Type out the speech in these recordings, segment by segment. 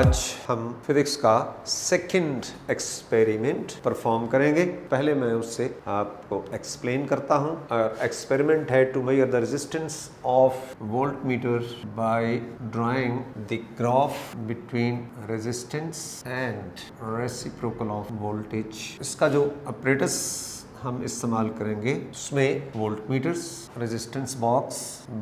आज हम फिजिक्स का सेकंड एक्सपेरिमेंट परफॉर्म करेंगे। पहले मैं उससे आपको एक्सप्लेन करता हूँ। एक्सपेरिमेंट है to measure the resistance of voltmeter by drawing the graph between resistance and reciprocal of voltage. इसका जो अपरेटस हम इस्तेमाल करेंगे उसमें वोल्टमीटर्स, रेजिस्टेंस बॉक्स,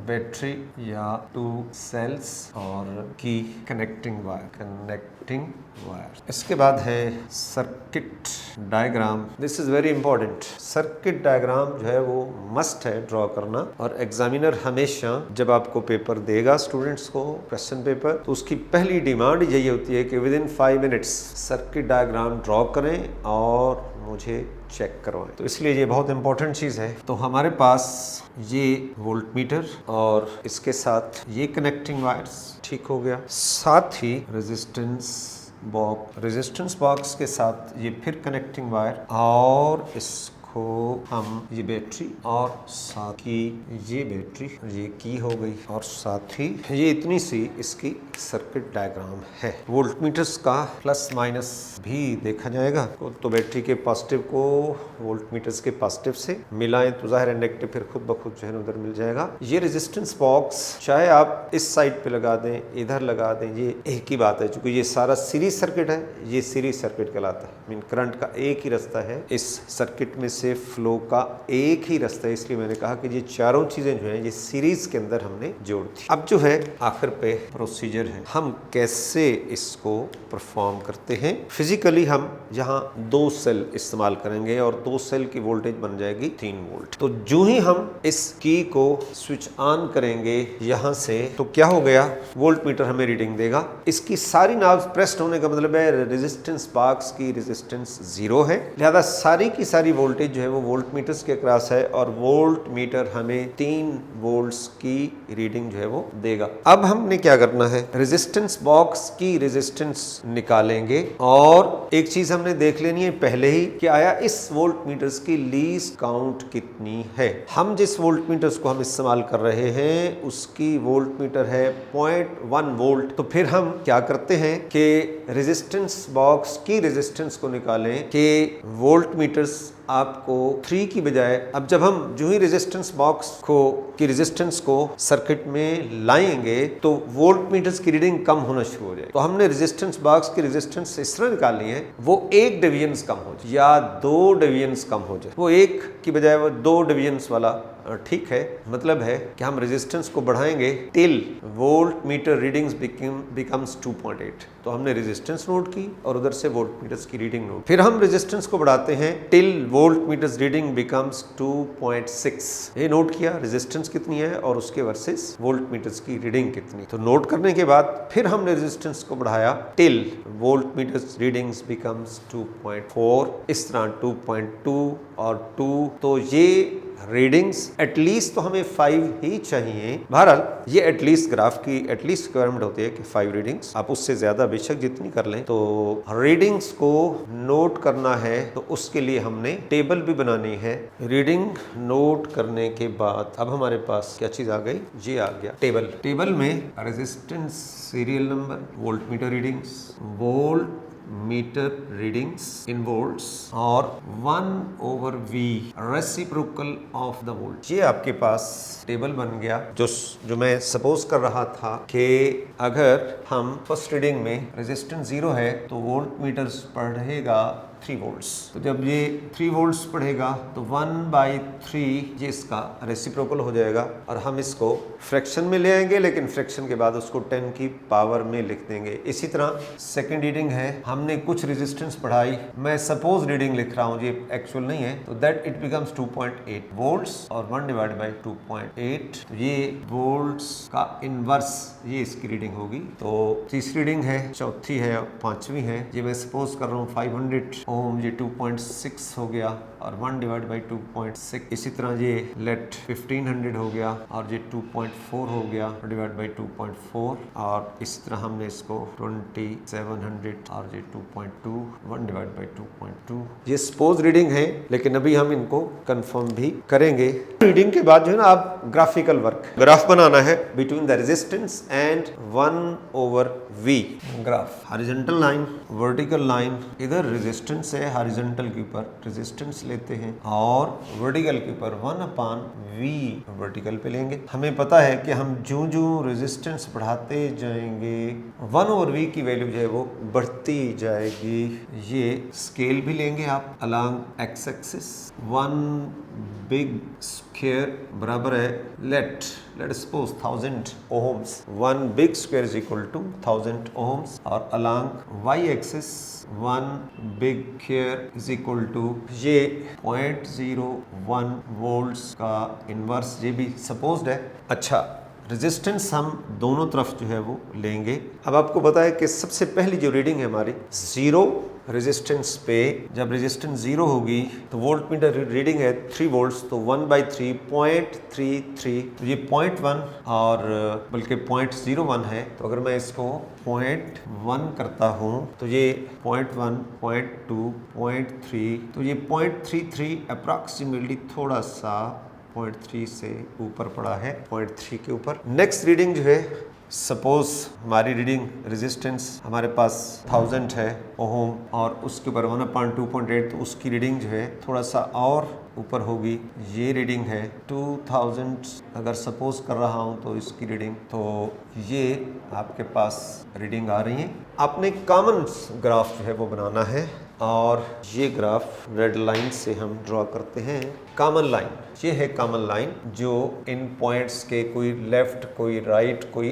बैटरी या 2 सेल्स और की कनेक्टिंग वायर। इसके बाद है circuit diagram. This is very important. Circuit diagram जो है वो मस्ट है ड्रॉ करना, और एग्जामिनर हमेशा जब आपको पेपर देगा स्टूडेंट्स को क्वेश्चन पेपर, तो उसकी पहली डिमांड यही होती है कि with in 5 minutes circuit diagram draw करें और मुझे चेक करवाएं। तो इसलिए ये बहुत इंपॉर्टेंट चीज़ है। तो हमारे पास ये वोल्टमीटर और इसके साथ ये कनेक्टिंग वायर्स ठीक हो गया, साथ ही रेजिस्टेंस बॉक्स के साथ ये फिर कनेक्टिंग वायर, और इसको हम ये बैटरी और साथ ही ये बैटरी, ये की हो गई, और साथ ही ये इतनी सी इसकी सर्किट डायग्राम है। वोल्टमीटर्स का प्लस माइनस भी देखा जाएगा। तो बैटरी के पॉजिटिव को वोल्टमीटर्स के पॉजिटिव से मिलाएं तो जाहिर है नेगेटिव फिर खुद ब खुद जो है उधर मिल जाएगा। ये रेजिस्टेंस बॉक्स चाहे आप इस साइड पे लगा दें, इधर लगा दें, ये एक ही बात है। क्योंकि ये सारा सीरीज सर्किट है, ये सीरीज सर्किट कहलाता है। मीन करंट का एक ही रास्ता है, इस सर्किट में से फ्लो का एक ही रास्ता है। इसलिए मैंने कहा कि ये चारों चीजें जो है ये सीरीज के अंदर हमने जोड़ दी। अब जो है आखिर पे प्रोसीजर है, हम कैसे इसको परफॉर्म करते हैं। फिजिकली हम यहाँ 2 सेल इस्तेमाल करेंगे और 2 सेल की वोल्टेज बन जाएगी 3 वोल्ट। तो जो ही हम इस की को स्विच ऑन करेंगे यहाँ से, तो क्या हो गया, वोल्टमीटर हमें रीडिंग देगा। इसकी सारी नाब्स प्रेस्ड होने का मतलब है रेजिस्टेंस बॉक्स की रेजिस्टेंस 0 है, लिहाजा सारी की सारी वोल्टेज जो है वो वोल्टमीटर्स के अक्रॉस है, और वोल्टमीटर हमें 3 वोल्ट्स की रीडिंग जो है वो देगा। अब हमने क्या करना है, रेजिस्टेंस बॉक्स की रेजिस्टेंस निकालेंगे, और एक चीज हमने देख लेनी है पहले ही कि आया इस वोल्टमीटर्स की लीस्ट काउंट कितनी है। हम जिस वोल्टमीटर्स को हम इस्तेमाल कर रहे हैं उसकी वोल्टमीटर है 0.1 वोल्ट। तो फिर हम क्या करते हैं कि रेजिस्टेंस बॉक्स की रेजिस्टेंस को निकालें कि वोल्टमीटर्स आपको 3 की बजाय, अब जब हम जो ही रेजिस्टेंस बॉक्स की रेजिस्टेंस को सर्किट में लाएंगे तो वोल्टमीटर्स की रीडिंग कम होना शुरू हो जाए। तो हमने रेजिस्टेंस बॉक्स की रेजिस्टेंस इस तरह निकालनी है वो 1 डिवीजन्स कम हो जाए या 2 डिवीजन्स कम हो जाए। वो 1 की बजाय वो 2 डिवीजन्स वाला ठीक है। मतलब है कि हम रेजिस्टेंस को बढ़ाएंगे टिल वोल्टमीटर रीडिंग्स बिकम्स 2.8। तो हमने रेजिस्टेंस नोट की और उधर से वोल्टमीटर्स की रीडिंग नोट। फिर हम रेजिस्टेंस को बढ़ाते हैं टिल वोल्टमीटर्स रीडिंग बिकम्स 2.6। ये नोट किया रेजिस्टेंस कितनी है और उसके वर्सेस वोल्टमीटर्स की रीडिंग कितनी। तो नोट करने के बाद फिर हमने रेजिस्टेंस को बढ़ाया टिल वोल्टमीटर्स रीडिंग्स बिकम्स 2.4। इस तरह 2.2 और 2। तो ये रीडिंग्स एटलीस्ट तो हमें 5 ही चाहिए। बहरहाल ये एटलीस्ट ग्राफ की एटलीस्ट रिक्वायरमेंट होती है कि 5 रीडिंग्स, आप उससे ज्यादा बेशक जितनी कर लें। तो रीडिंग्स को नोट करना है तो उसके लिए हमने टेबल भी बनानी है। रीडिंग नोट करने के बाद अब हमारे पास क्या चीज आ गई, ये आ गया टेबल। टेबल में resistance serial number, voltmeter readings, meter readings in volts, और 1/V reciprocal of the volt. ये आपके पास टेबल बन गया। जो मैं सपोज कर रहा था कि अगर हम फर्स्ट रीडिंग में रेजिस्टेंस 0 है तो वोल्टमीटर पढ़ेगा 3 वोल्ट्स। तो जब ये 3 वोल्ट्स पढ़ेगा तो 1/3 ये इसका रेसिप्रोकल हो जाएगा, और हम इसको फ्रैक्शन में ले आएंगे, लेकिन फ्रैक्शन के बाद उसको 10 की पावर में लिख देंगे। इसी तरह सेकंड रीडिंग है, हमने कुछ रेजिस्टेंस पढ़ाई, मैं सपोज रीडिंग लिख रहा हूँ, ये एक्चुअल नहीं है, तो दैट इट बिकम्स 2.8 वोल्ट्स, और 1/2.8 तो ये वोल्ट्स का इनवर्स ये इसकी रीडिंग होगी। तो तीसरी रीडिंग है, चौथी है, पांचवी है, ये मैं सपोज कर रहा हूँ 500 ओम, ये 2.6 हो गया, और 1/2.6। इसी तरह ये लेट 1500 हो गया, और ये 2.4 हो गया डिवाइड बाई 2.4, और इस तरह हमने इसको 2700 और ये 2.2 1/2.2। ये सपोज रीडिंग है, लेकिन अभी हम इनको कंफर्म भी करेंगे। रीडिंग के बाद जो है ना, आप ग्राफिकल वर्क, ग्राफ बनाना है between the resistance and 1/V। Graph, horizontal line, vertical line, इधर रेजिस्टेंस है, हॉरिजॉन्टल के ऊपर रेजिस्टेंस लेते हैं और वर्टिकल के ऊपर 1/V वर्टिकल पे लेंगे। हमें पता है कि हम जो रेजिस्टेंस बढ़ाते जाएंगे 1/V की वैल्यू जो है वो बढ़ती जाएगी। ये स्केल भी लेंगे आप along X axis. 1 big square बराबर है let suppose 1000 ohms। 1 big square is equal to 1000 ohms और along Y axis 1 big square is equal to ये 0.01 वोल्ट्स का इनवर्स, ये भी सपोज्ड है। अच्छा, रेजिस्टेंस हम दोनों तरफ जो है वो लेंगे। अब आपको पता है कि सबसे पहली जो रीडिंग है हमारी 0 रेजिस्टेंस पे, जब रेजिस्टेंस 0 होगी तो वोल्ट मीटर रीडिंग है 3 वोल्ट्स, तो 1/3 0.33, तो ये 0.1 और बल्कि 0.01 है। तो अगर मैं इसको 0.1 करता हूँ तो ये 0.1, 0.2, 0.3, तो ये 0.33 अप्रॉक्सीमेटली थोड़ा सा 0.3 से ऊपर पड़ा है, 0.3 के ऊपर। नेक्स्ट रीडिंग जो है, सपोज हमारी रीडिंग रेजिस्टेंस हमारे पास 1000 है ओम और उसके ऊपर 1/2.8, तो उसकी रीडिंग जो है थोड़ा सा और ऊपर होगी। ये रीडिंग है 2000 अगर सपोज कर रहा हूँ तो इसकी रीडिंग, तो ये आपके पास रीडिंग आ रही है। आपने कॉमन ग्राफ जो है वो बनाना है और ये ग्राफ रेड लाइन से हम ड्रॉ करते हैं। कॉमन लाइन, ये है कॉमन लाइन जो इन पॉइंट्स के कोई लेफ्ट कोई राइट कोई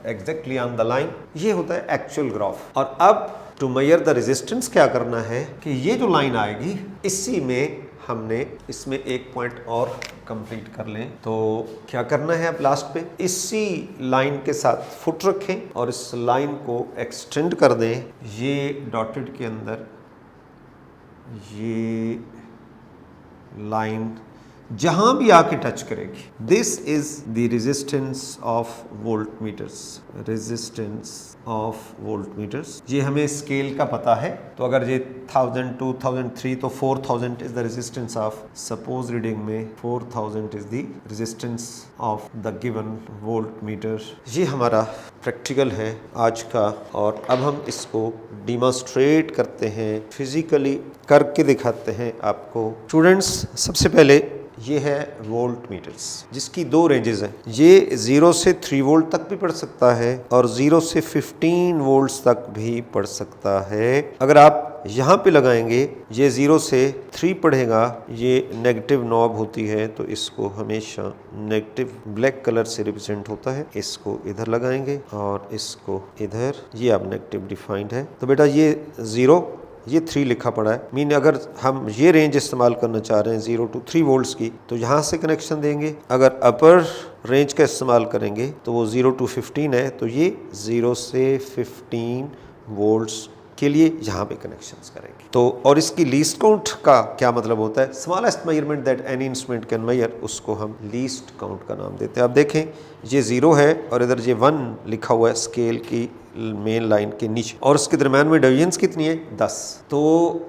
एग्जैक्टली ऑन द लाइन, ये होता है एक्चुअल ग्राफ। और अब टू मेजर द रेजिस्टेंस क्या करना है कि ये जो लाइन आएगी इसी में हमने इसमें एक पॉइंट और कंप्लीट कर लें। तो क्या करना है, अब लास्ट पे इसी लाइन के साथ फुट रखें और इस लाइन को एक्सटेंड कर दें। ये डॉटेड के अंदर ये लाइन जहां भी आके टच करेगी, this is the resistance of voltmeters, resistance of voltmeters. ये हमें स्केल का पता है, तो अगर ये 1000, 2000, 3 तो 4000 is the resistance of, suppose reading में 4000 is the resistance of the given volt meter. ये हमारा प्रैक्टिकल है आज का और अब हम इसको डिमॉन्स्ट्रेट करते हैं, फिजिकली करके दिखाते हैं आपको। स्टूडेंट्स, सबसे पहले ये है वोल्ट मीटर्स जिसकी 2 रेंजेस हैं। ये 0 से 3 वोल्ट तक भी पढ़ सकता है और 0 से 15 वोल्ट्स तक भी पढ़ सकता है। अगर आप यहाँ पे लगाएंगे, ये 0 से 3 पढ़ेगा, ये नेगेटिव नॉब होती है तो इसको हमेशा नेगेटिव ब्लैक कलर से रिप्रेजेंट होता है। इसको इधर लगाएंगे और इसको इधर, ये अब नेगेटिव डिफाइंड है। तो बेटा ये 0, ये 3 लिखा पड़ा है। मीन अगर हम ये रेंज इस्तेमाल करना चाह रहे हैं 0 to 3 वोल्ट्स की, तो यहाँ से कनेक्शन देंगे। अगर अपर रेंज का इस्तेमाल करेंगे तो वो 0 to 15 है, तो ये 0 से 15 वोल्ट्स के लिए यहाँ पे कनेक्शंस करेंगे। तो और इसकी लीस्ट काउंट का क्या मतलब होता है, smallest measurement that any instrument can measure, उसको हम लीस्ट काउंट का नाम देते हैं। अब देखें, ये 0 है और इधर ये 1 लिखा हुआ है स्केल की मेन लाइन के नीचे, और उसके दरम्यान में डिवीजन्स कितनी है, 10। तो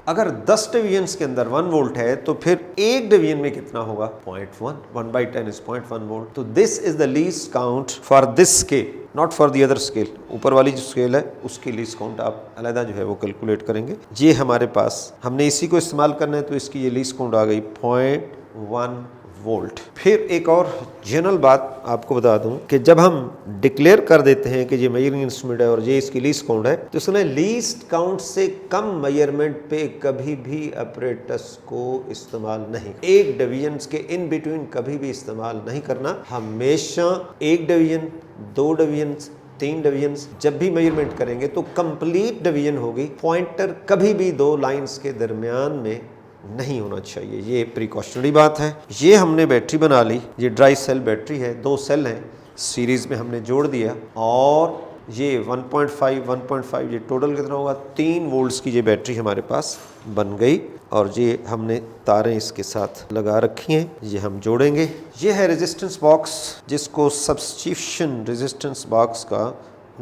अगर 10 डिवीजन्स के अंदर 1 वोल्ट है तो फिर एक डिवीजन में कितना होगा, 0.1, 1/10 इज 0.1 वोल्ट। तो this is the least count for this scale, not for the other scale. ऊपर वाली जो स्केल है उसकी लीस्ट काउंट आप अलग जो है वो कैलकुलेट करेंगे। ये हमारे पास, हमने इसी को इस्तेमाल करना है तो इसकी ये लीस्ट काउंट आ गई 0.1 वोल्ट। फिर एक और जनरल बात आपको बता दूं कि जब हम डिक्लेयर कर देते हैं कि ये मेजरिंग इंस्ट्रूमेंट है और ये इसकी लीस्ट काउंट है, तो इसमें लीस्ट काउंट से कम मेजरमेंट पे कभी भी अपरेटस को इस्तेमाल नहीं, एक डिवीजन के इन बिटवीन कभी भी इस्तेमाल नहीं करना। हमेशा एक डिवीजन, 2 डिवीजन, 3 डिवीजन जब भी मेजरमेंट करेंगे तो कंप्लीट डिवीजन होगी। पॉइंटर कभी भी 2 लाइंस के दरमियान में नहीं होना चाहिए, ये प्रिकॉशनरी बात है। ये हमने बैटरी बना ली, ये ड्राई सेल बैटरी है, 2 सेल हैं, सीरीज में हमने जोड़ दिया और ये 1.5 ये टोटल कितना होगा, 3 वोल्ट्स की ये बैटरी हमारे पास बन गई। और ये हमने तारें इसके साथ लगा रखी हैं, ये हम जोड़ेंगे। ये है रेजिस्टेंस बॉक्स जिसको सब्स्टिट्यूशन रेजिस्टेंस बॉक्स का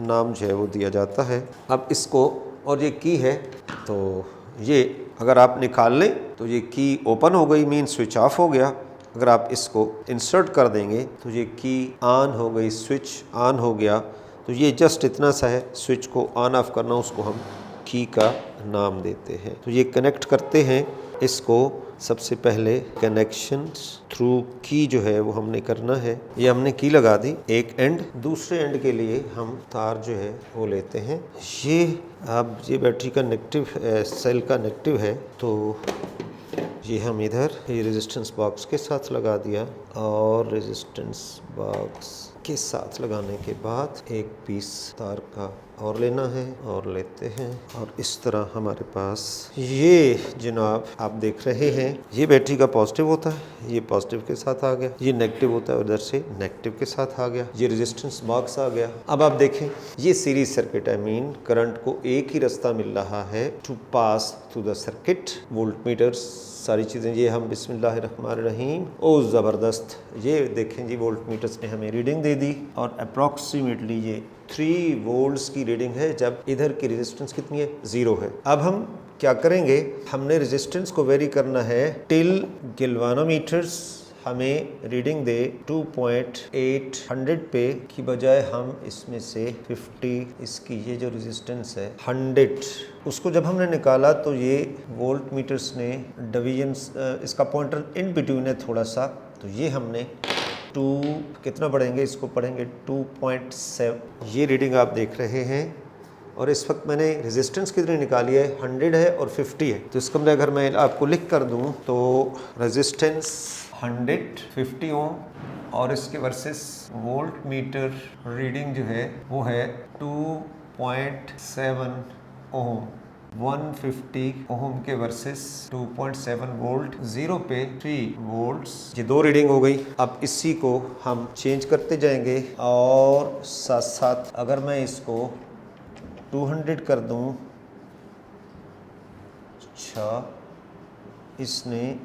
नाम जो है वो दिया जाता है। अब इसको, और ये की है, तो ये अगर आप निकाल लें तो ये की ओपन हो गई, मीन स्विच ऑफ हो गया। अगर आप इसको इंसर्ट कर देंगे तो ये की ऑन हो गई, स्विच ऑन हो गया। तो ये जस्ट इतना सा है, स्विच को ऑन ऑफ करना, उसको हम की का नाम देते हैं। तो ये कनेक्ट करते हैं इसको। सबसे पहले कनेक्शन थ्रू की जो है वो हमने करना है। ये हमने की लगा दी एक एंड, दूसरे एंड के लिए हम तार जो है वो लेते हैं। ये अब ये बैटरी का नेगेटिव सेल का नेगेटिव है, तो ये हम इधर ये रेजिस्टेंस बॉक्स के साथ लगा दिया, और रेजिस्टेंस बॉक्स के साथ लगाने के बाद एक पीस तार का और लेना है और लेते हैं, और इस तरह हमारे पास ये जनाब आप देख रहे हैं, ये बैटरी का पॉजिटिव होता है, ये पॉजिटिव के साथ आ गया, ये नेगेटिव होता है उधर से नेगेटिव के साथ आ गया, ये रेजिस्टेंस बॉक्स आ गया। अब आप देखें ये series circuit, I mean current को एक ही रास्ता मिल रहा है to pass through the circuit. Voltmeters सारी चीज़ें, ये हम बिस्मिल्लाहिर्रहमानिर्रहीम, ओ ज़बरदस्त, ये देखें जी वोल्टमीटर्स ने हमें रीडिंग दे दी, और अप्रॉक्सीमेटली ये 3 वोल्ट्स की रीडिंग है, जब इधर की रेजिस्टेंस कितनी है, 0 है। अब हम क्या करेंगे, हमने रेजिस्टेंस को वेरी करना है टिल गैल्वानोमीटर्स हमें रीडिंग दे 2.8 पे की बजाय हम इसमें से 50, इसकी ये जो रेजिस्टेंस है 100, उसको जब हमने निकाला तो ये वोल्ट मीटर्स ने डिवीजन, इसका पॉइंटर इन बिटवीन है थोड़ा सा, तो ये हमने 2 कितना पढ़ेंगे, इसको पढ़ेंगे 2.7, ये रीडिंग आप देख रहे हैं। और इस वक्त मैंने रेजिस्टेंस कितनी निकाली है, 100 है और 50 है। तो इसका अगर मैं आपको लिख कर दूं तो रेजिस्टेंस 150 ओम, और इसके वर्सेस वोल्ट मीटर रीडिंग जो है वो है 2.7 ओम। 150 ओम के वर्सेस 2.7 वोल्ट, 0 पे 3 वोल्ट्स, ये 2 रीडिंग हो गई। अब इसी को हम चेंज करते जाएंगे, और साथ साथ अगर मैं इसको 200 कर दूं, अच्छा इसने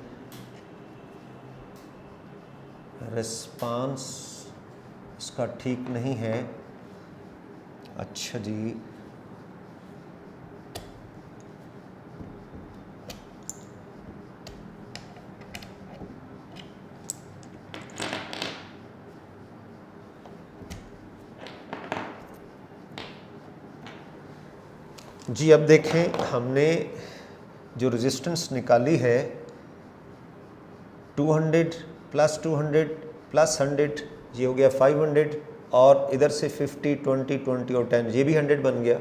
रिस्पांस इसका ठीक नहीं है, अच्छा जी, जी अब देखें हमने जो रेजिस्टेंस निकाली है 200 प्लस 200 प्लस 100, ये हो गया 500, और इधर से 50, 20, 20 और 10, ये भी 100 बन गया।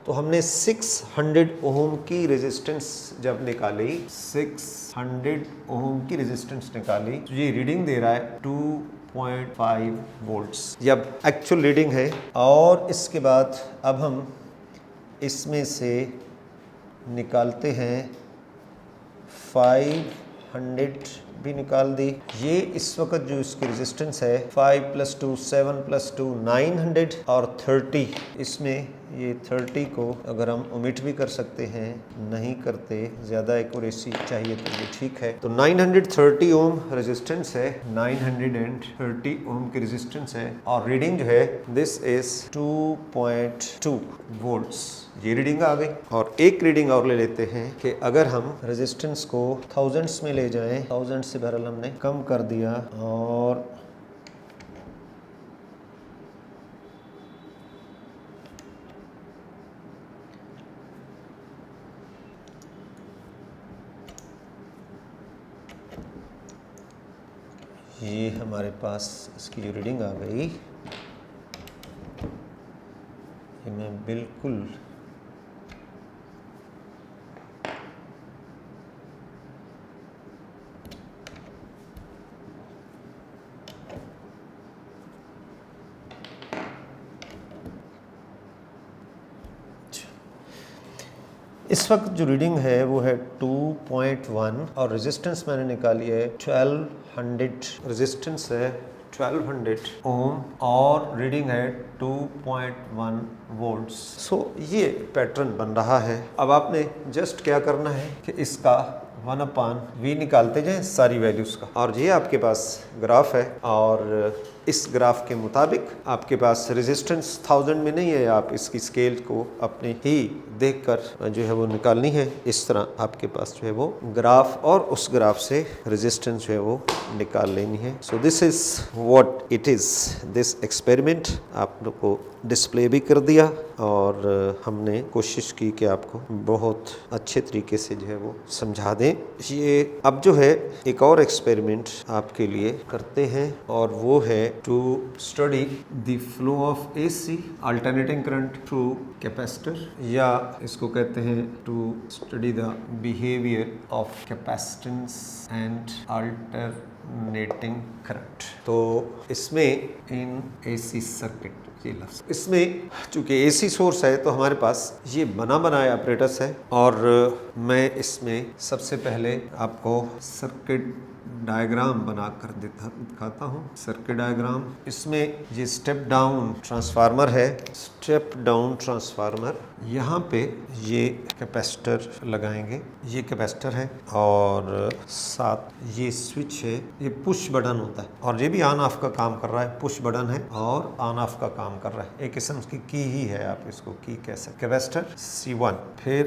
तो हमने 600 ओम की रेजिस्टेंस जब निकाली, 600 ओम की रेजिस्टेंस निकाली, तो ये रीडिंग दे रहा है 2.5 वोल्ट्स, जब एक्चुअल रीडिंग है। और इसके बाद अब हम इसमें से निकालते हैं 500 भी निकाल दी। ये इस वक्त जो इसकी रेजिस्टेंस है 5 + 2 7 + 2 900, और 30, इसमें ये 30 को अगर हम ओमिट भी कर सकते हैं, नहीं करते, ज़्यादा एक्यूरेसी चाहिए तो ये ठीक है। तो 930 ओम रेजिस्टेंस है, 930 ओम की रेजिस्टेंस है, और रीडिंग जो है दिस इज 2.2 वोल्ट्स, ये रीडिंग आ गई। और एक रीडिंग और ले लेते हैं कि अगर हम रेजिस्टेंस को थाउजेंड्स में ले जाएं, थाउजेंड से बहरहाल हमने कम कर दिया, और ये हमारे पास इसकी जो रीडिंग आ गई, ये मैं बिल्कुल इस वक्त जो रीडिंग है वो है 2.1, और रेजिस्टेंस मैंने निकाली है 1200, रेजिस्टेंस है 1200 ओम, और रीडिंग है 2.1 वोल्ट्स। सो ये पैटर्न बन रहा है। अब आपने जस्ट क्या करना है कि इसका 1/V निकालते जाएं सारी वैल्यूज का। और ये आपके पास ग्राफ है और इस ग्राफ के मुताबिक आपके पास रेजिस्टेंस 1000 में नहीं है, आप इसकी स्केल को अपने ही देखकर जो है वो निकालनी है। इस तरह आपके पास जो है वो ग्राफ और उस ग्राफ से रेजिस्टेंस जो है वो निकाल लेनी है। सो this is what it is. This experiment आप लोग को डिस्प्ले भी कर दिया और हमने कोशिश की कि आपको बहुत अच्छे तरीके से जो है वो समझा दें। ये अब जो है एक और एक्सपेरिमेंट आपके लिए करते हैं और वो है to study the flow of AC alternating current through capacitor, या इसको कहते हैं to study the behaviour of capacitance and alternating current. तो इसमें इन एसी सर्किट, ये लफ्ज़ इसमें चूंकि एसी सोर्स है तो हमारे पास ये बना बनाया ऑपरेटर्स है और मैं इसमें सबसे पहले आपको सर्किट डायग्राम बनाकर दिखाता हूँ। सर्किट डायग्राम, इसमें ये स्टेप डाउन ट्रांसफार्मर है। स्टेप डाउन ट्रांसफार्मर, यहाँ पे ये कैपेसिटर लगाएंगे, ये कैपेसिटर है और साथ ये स्विच है, ये पुश बटन होता है और ये भी ऑन ऑफ का काम कर रहा है। पुश बटन है और ऑन ऑफ का काम कर रहा है, एक किस्म की की ही है, आप इसको की कह सकते। कैपेसिटर C1, फिर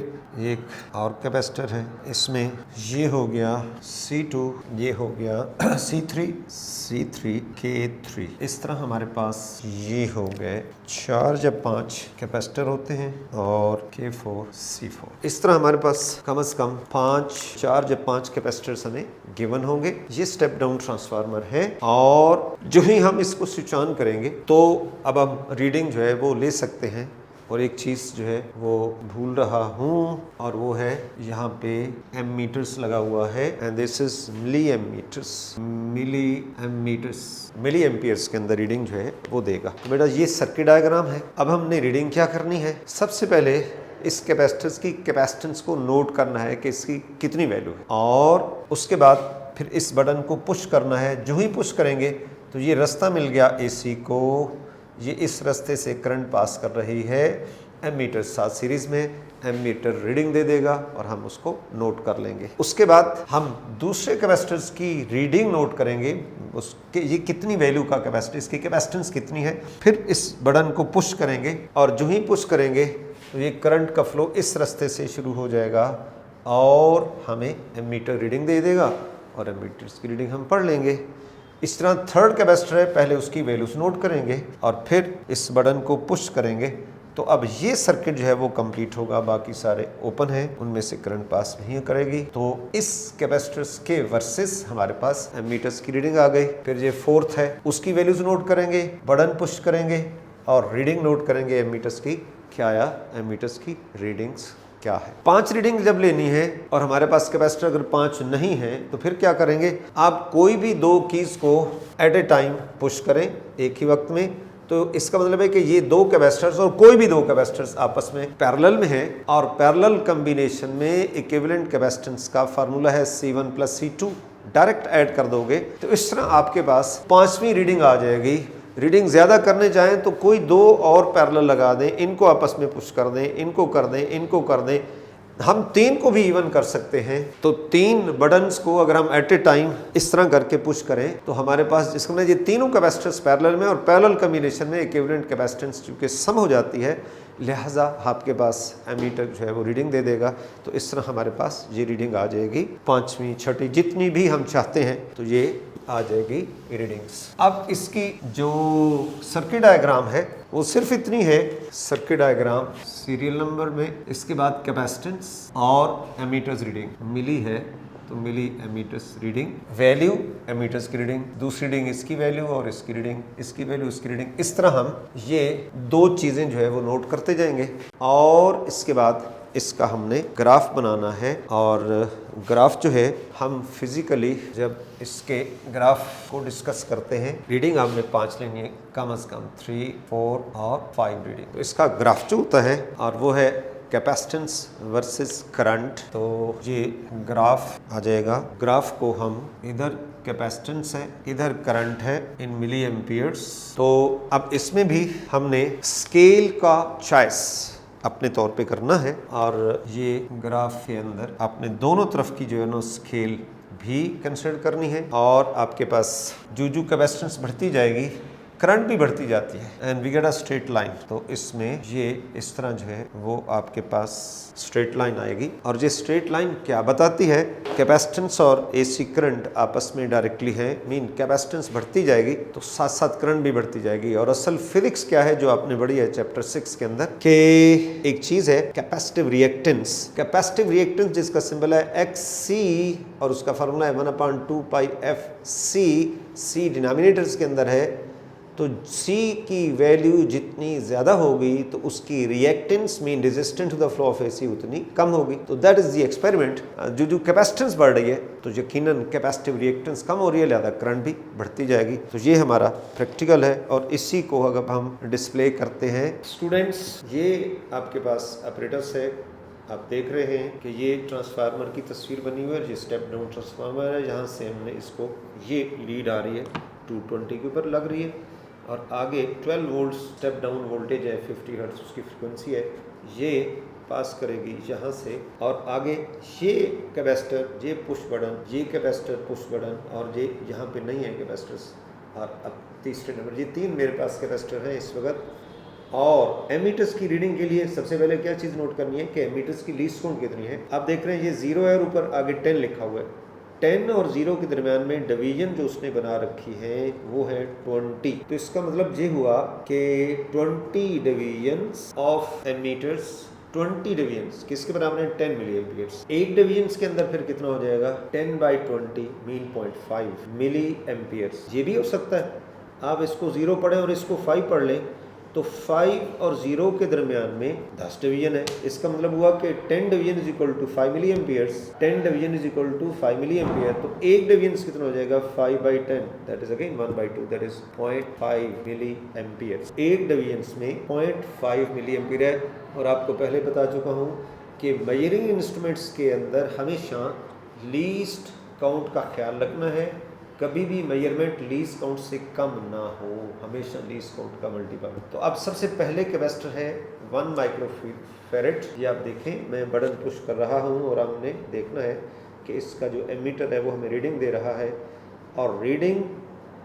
एक और कैपेसिटर है, इसमें ये हो गया C2, ये हो गया C3, K3। इस तरह हमारे पास ये हो गए 4 या 5 कैपेसिटर होते हैं और K4, C4। इस तरह हमारे पास कम से कम 4 या 5 कैपेसिटर्स हमें गिवन होंगे। ये स्टेप डाउन ट्रांसफार्मर है और जो ही हम इसको स्विच ऑन करेंगे तो अब हम रीडिंग जो है वो ले सकते हैं। और एक चीज़ जो है वो भूल रहा हूँ और वो है यहाँ पे एमीटर्स लगा हुआ है and this is milliamperes के अंदर रीडिंग जो है वो देगा। तो बेटा ये सर्किट डायग्राम है। अब हमने रीडिंग क्या करनी है, सबसे पहले इस कैपेसिटर्स की कैपेसिटेंस को नोट करना है कि इसकी कितनी वैल्यू है और उसके बाद फिर इस बटन को पुश करना है। जो ही पुश करेंगे तो ये रास्ता मिल गया एसी को, ये इस रास्ते से करंट पास कर रही है। एमीटर साथ सीरीज में, एमीटर रीडिंग दे देगा और हम उसको नोट कर लेंगे। उसके बाद हम दूसरे कैपेसिटर्स की रीडिंग नोट करेंगे, उसके ये कितनी वैल्यू का कैपेसिटर, इसकी कैपेसिटेंस कितनी है। फिर इस बटन को पुश करेंगे और जो ही पुश करेंगे तो ये करंट का फ्लो इस रास्ते से शुरू हो जाएगा और हमें एमीटर रीडिंग दे देगा और एमीटर्स की रीडिंग हम पढ़ लेंगे। इस तरह थर्ड कैपेसिटर है, पहले उसकी वैल्यूज नोट करेंगे और फिर इस बटन को पुश करेंगे तो अब ये सर्किट जो है वो कंप्लीट होगा। बाकी सारे ओपन हैं, उनमें से करंट पास नहीं करेगी। तो इस कैपेसिटर्स के वर्सेस हमारे पास एमीटर्स की रीडिंग आ गई। फिर ये फोर्थ है, उसकी वैल्यूज नोट करेंगे, बटन पुश करेंगे और रीडिंग नोट करेंगे एमीटर्स की। क्या आया, एमीटर्स की रीडिंग्स क्या है। 5 रीडिंग जब लेनी है और हमारे पास कैपेसिटर अगर 5 नहीं है तो फिर क्या करेंगे, आप कोई भी 2 कीज को एट ए टाइम पुश करें एक ही वक्त में। तो इसका मतलब है कि ये 2 कैपेसिटर्स और कोई भी 2 कैपेसिटर्स आपस में पैरेलल में हैं और पैरेलल कॉम्बिनेशन में इक्विवेलेंट कैपेसिटेंस का फार्मूला है C1 + C2। डायरेक्ट ऐड कर दोगे तो इस तरह आपके पास 5वीं रीडिंग आ जाएगी। रीडिंग ज़्यादा करने चाहें तो कोई 2 और पैरेलल लगा दें, इनको आपस में पुश कर दें, इनको कर दें, इनको कर दें। हम 3 को भी इवन कर सकते हैं। तो 3 बटन्स को अगर हम एट ए टाइम इस तरह करके पुश करें तो हमारे पास जिसका मतलब ये तीनों कैपेसिटर्स पैरेलल में और पैरेलल कॉम्बिनेशन में इक्विवेलेंट कैपेसिटेंस चूँकि सम हो जाती है, लिहाजा आपके पास एमीटर जो है वो रीडिंग दे देगा। तो इस तरह हमारे पास ये रीडिंग आ जाएगी 5वीं 6वीं जितनी भी हम चाहते हैं तो ये आ जाएगी रीडिंग्स। अब इसकी जो सर्किट डायग्राम है वो सिर्फ इतनी है। सर्किट डायग्राम सीरियल नंबर में, इसके बाद कैपेसिटेंस और एमीटर्स रीडिंग मिली है तो मिली एमीटर्स रीडिंग, वैल्यू एमीटर्स की रीडिंग, दूसरी रीडिंग इसकी वैल्यू और इसकी रीडिंग, इसकी वैल्यू इसकी रीडिंग। इस तरह हम ये 2 चीज़ें जो है वो नोट करते जाएंगे और इसके बाद इसका हमने ग्राफ बनाना है। और ग्राफ जो है हम फिजिकली जब इसके ग्राफ को डिस्कस करते हैं, रीडिंग हमने 5 लेनी है, कम से कम 3, 4 और 5 रीडिंग। तो इसका ग्राफ जो होता है और वो है कैपेसिटेंस वर्सेस करंट। तो ये ग्राफ आ जाएगा। ग्राफ को हम इधर कैपेसिटेंस है, इधर करंट है इन मिली एम्पियर्स। तो अब इसमें भी हमने स्केल का चॉइस अपने तौर पे करना है। और ये ग्राफ के अंदर आपने दोनों तरफ की जो है ना स्केल भी कंसिडर करनी है और आपके पास जो कैपेसिटेंस बढ़ती जाएगी करंट भी बढ़ती जाती है and we get a straight line. तो इसमें ये इस तरह जो है वो आपके पास स्ट्रेट लाइन आएगी और ये स्ट्रेट लाइन क्या बताती है, कैपेसिटेंस और एसी करंट आपस में डायरेक्टली है, मीन कैपेसिटेंस बढ़ती जाएगी तो साथ साथ करंट भी बढ़ती जाएगी। और असल फिजिक्स क्या है जो आपने पढ़ी है चैप्टर 6 के अंदर कि एक चीज है कैपेसिटिव रिएक्टेंस। कैपेसिटिव रिएक्टेंस जिसका सिंबल है XC और उसका फार्मूला है 1/2 पाई FC, C डिनोमिनेटर्स के अंदर है, तो C की वैल्यू जितनी ज़्यादा होगी तो उसकी reactance mean resistant to the flow of AC उतनी कम होगी। तो दैट इज़ द एक्सपेरिमेंट। जो कैपेसिटेंस बढ़ रही है तो यकीनन कैपेसिटिव रिएक्टेंस कम हो रही है, लिहाजा करंट भी बढ़ती जाएगी। तो ये हमारा प्रैक्टिकल है और इसी को अगर हम डिस्प्ले करते हैं स्टूडेंट्स, ये आपके पास ऑपरेटर्स है, आप देख रहे हैं कि ये ट्रांसफार्मर की तस्वीर बनी हुई है, ये स्टेप डाउन ट्रांसफार्मर है, यहाँ से हमने इसको ये लीड आ रही है 220 के ऊपर लग रही है और आगे 12 वोल्ट स्टेप डाउन वोल्टेज है, 50 हर्ट्ज उसकी फ्रिक्वेंसी है, ये पास करेगी यहाँ से और आगे ये कैपेसिटर, ये पुश बटन, ये कैपेसिटर पुश बटन और ये यहाँ पे नहीं है कैपेसिटर्स। और अब तीसरे नंबर, ये 3 मेरे पास कैपेसिटर हैं इस वक्त। और एमीटर्स की रीडिंग के लिए सबसे पहले क्या चीज़ नोट करनी है कि एमीटर्स की लीस्ट काउंट कितनी है। आप देख रहे हैं ये 0 है और ऊपर आगे 10 लिखा हुआ है। 10 और 0 के दरमियान में डिवीजन जो उसने बना रखी है वो है 20। तो इसका मतलब ये हुआ कि 20 डिवीजन्स ऑफ एमीटर्स, 20 डिवीजन्स किसके बराबर है 10 मिली एम्पियर्स। एक डिवीजन्स के अंदर फिर कितना हो जाएगा 10/20 मीन 0.5 मिली एम्पियर्स। ये भी हो सकता है आप इसको 0 पढ़ें और इसको 5 पढ़ लें तो 5 और 0 के दरमियान में 10 डिवीजन है। इसका मतलब हुआ कि 10 division is equal to 5 milliamperes, 10 division is equal to 5 milliampere. तो एक डिवीजन कितना हो जाएगा 5/10, that is again 1/2, that is 0.5 milliampere. एक डिवीजन में 0.5 मिली एम्पियर है। और आपको पहले बता चुका हूँ कि मेजरिंग इंस्ट्रूमेंट्स के अंदर हमेशा लीस्ट काउंट का ख्याल रखना है, कभी भी मेजरमेंट लीस्ट काउंट से कम ना हो, हमेशा लीस्ट काउंट का मल्टीपल। तो अब सबसे पहले कैपेसिटर है 1 माइक्रोफैरेड। ये आप देखें मैं बटन पुश कर रहा हूँ और हमने देखना है कि इसका जो एमीटर है वो हमें रीडिंग दे रहा है और रीडिंग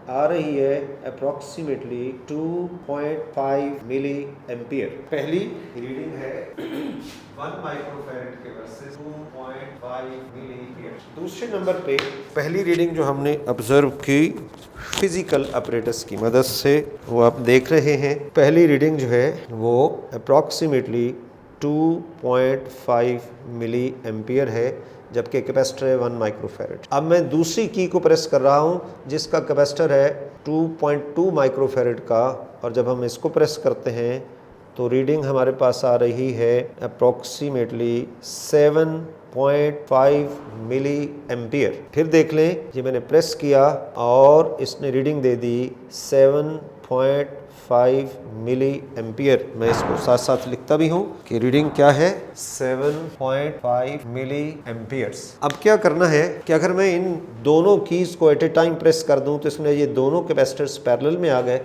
आ रही है अप्रॉक्सीमेटली 2.5 मिली एम्पियर। पहली रीडिंग है 1 माइक्रोफैरेड के वर्सेस 2.5 मिली एम्पियर। दूसरे नंबर पे पहली रीडिंग जो हमने ऑब्जर्व की फिजिकल अपरेटस की मदद से वो आप देख रहे हैं। पहली रीडिंग जो है वो अप्रॉक्सीमेटली 2.5 मिली एम्पियर है जबकि कैपेसिटर है 1 माइक्रोफैरेड। अब मैं दूसरी की को प्रेस कर रहा हूँ जिसका कैपेसिटर है 2.2 माइक्रोफैरेड का और जब हम इसको प्रेस करते हैं तो रीडिंग हमारे पास आ रही है अप्रॉक्सीमेटली 7.5 मिली एम्पियर। फिर देख लें ये मैंने प्रेस किया और इसने रीडिंग दे दी 7.5 मिली एम्पियर। मैं इसको साथ साथ लिखता भी हूँ कि रीडिंग क्या है 7.5 मिली एम्पियर्स। अब क्या करना है कि अगर मैं इन दोनों कीज को एट ए टाइम प्रेस कर दूँ तो इसमें ये दोनों कैपेसिटर्स पैरेलल में आ गए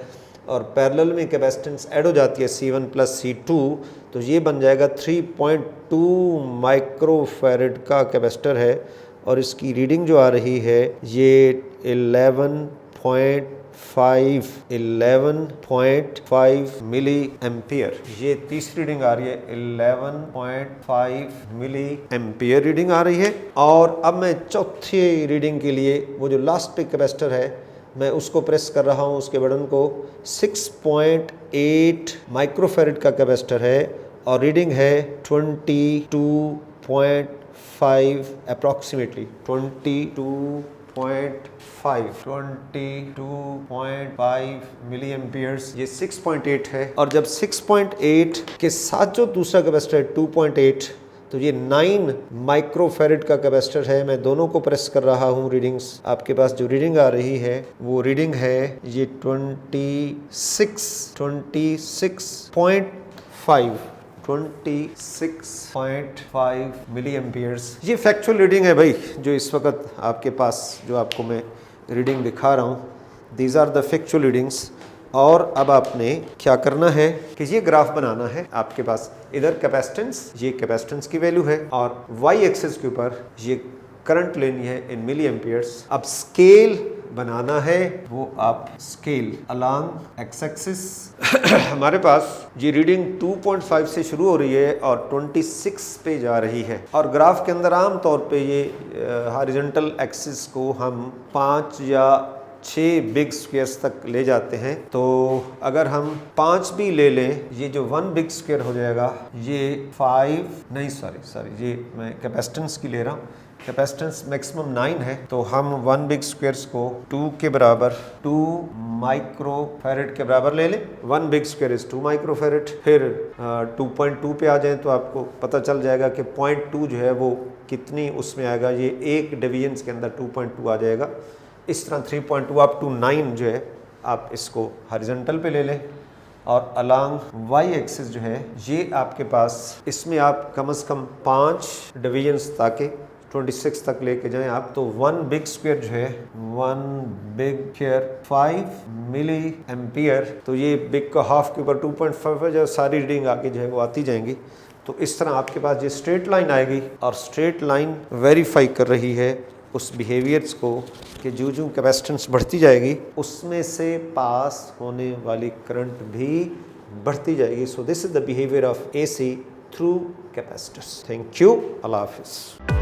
और पैरेलल में कैपेसिटेंस ऐड हो जाती है C1 प्लस C2, तो ये बन जाएगा 3.2 माइक्रोफैरेड का कैपेसिटर है और इसकी रीडिंग जो आ रही है ये 11.5 मिली एम्पियर। ये तीसरी रीडिंग आ रही है 11.5 मिली एम्पियर रीडिंग आ रही है। और अब मैं चौथी रीडिंग के लिए वो जो लास्ट पे कैपेसिटर है मैं उसको प्रेस कर रहा हूँ उसके बटन को। 6.8 माइक्रोफैरेड का कैपेसिटर है और रीडिंग है 22.5 अप्रॉक्सीमेटली 22.5 मिली एम्पियर्स। ये 6.8 है और जब 6.8 के साथ जो दूसरा कैपेसिटर है 2.8 तो ये 9 माइक्रोफैरेड का कैपेसिटर है। मैं दोनों को प्रेस कर रहा हूँ। रीडिंग्स आपके पास जो रीडिंग आ रही है वो रीडिंग है ये 26.5 मिली एम्पियर्स। ये फैक्चुअल रीडिंग है भाई जो इस वक्त आपके पास जो आपको मैं रीडिंग दिखा रहा हूँ। These are the factual readings और अब आपने क्या करना है कि ये ग्राफ बनाना है। आपके पास इधर कैपेसिटेंस, ये कैपेसिटेंस की वैल्यू है और वाई एक्सिस के ऊपर ये करंट लेनी है इन मिली एम्पियर्स। अब स्केल बनाना है, वो आप स्केल अलोंग एक्स एक्सिस हमारे पास ये रीडिंग 2.5 से शुरू हो रही है और 26 पे जा रही है और ग्राफ के अंदर आम तौर पे ये हॉरिजॉन्टल एक्सिस को हम 5 या 6 बिग स्क्वायर्स तक ले जाते हैं। तो अगर हम 5 भी ले लें, ये जो 1 बिग स्क्वायर हो जाएगा ये 5 नहीं सॉरी ये मैं कैपेसिटेंस की ले रहा हूँ। कैपेसिटेंस मैक्सिमम 9 है तो हम 1 बिग स्क्वायर्स को 2 के बराबर 2 माइक्रोफैरेड के बराबर ले लें। 1 बिग स्क्वायर इज 2 माइक्रोफैरेड। फिर 2.2 पे आ जाएं तो आपको पता चल जाएगा कि 0.2 जो है वो कितनी उसमें आएगा। ये एक डिवीजन्स के अंदर 2.2 आ जाएगा। इस तरह 3.2 अप टू 9 जो है आप इसको हॉरिजॉन्टल पे ले लें और अलोंग वाई एक्सिस जो है ये आपके पास, इसमें आप कम से कम 5 डिवीजन्स ताकि 26 तक लेके जाएं आप। तो 1 बिग स्क्वायर जो है 1 बिग स्क्वायर 5 मिली एम्पियर। तो ये बिग का हाफ के ऊपर 2.5 है, जो सारी रीडिंग आगे जो है वो आती जाएंगी। तो इस तरह आपके पास ये स्ट्रेट लाइन आएगी और स्ट्रेट लाइन वेरीफाई कर रही है उस बिहेवियर्स को कि जो कैपेसिटेंस बढ़ती जाएगी उसमें से पास होने वाली करंट भी बढ़ती जाएगी। So this is the behaviour of AC through capacitors. Thank you. अल्लाह हाफिज़।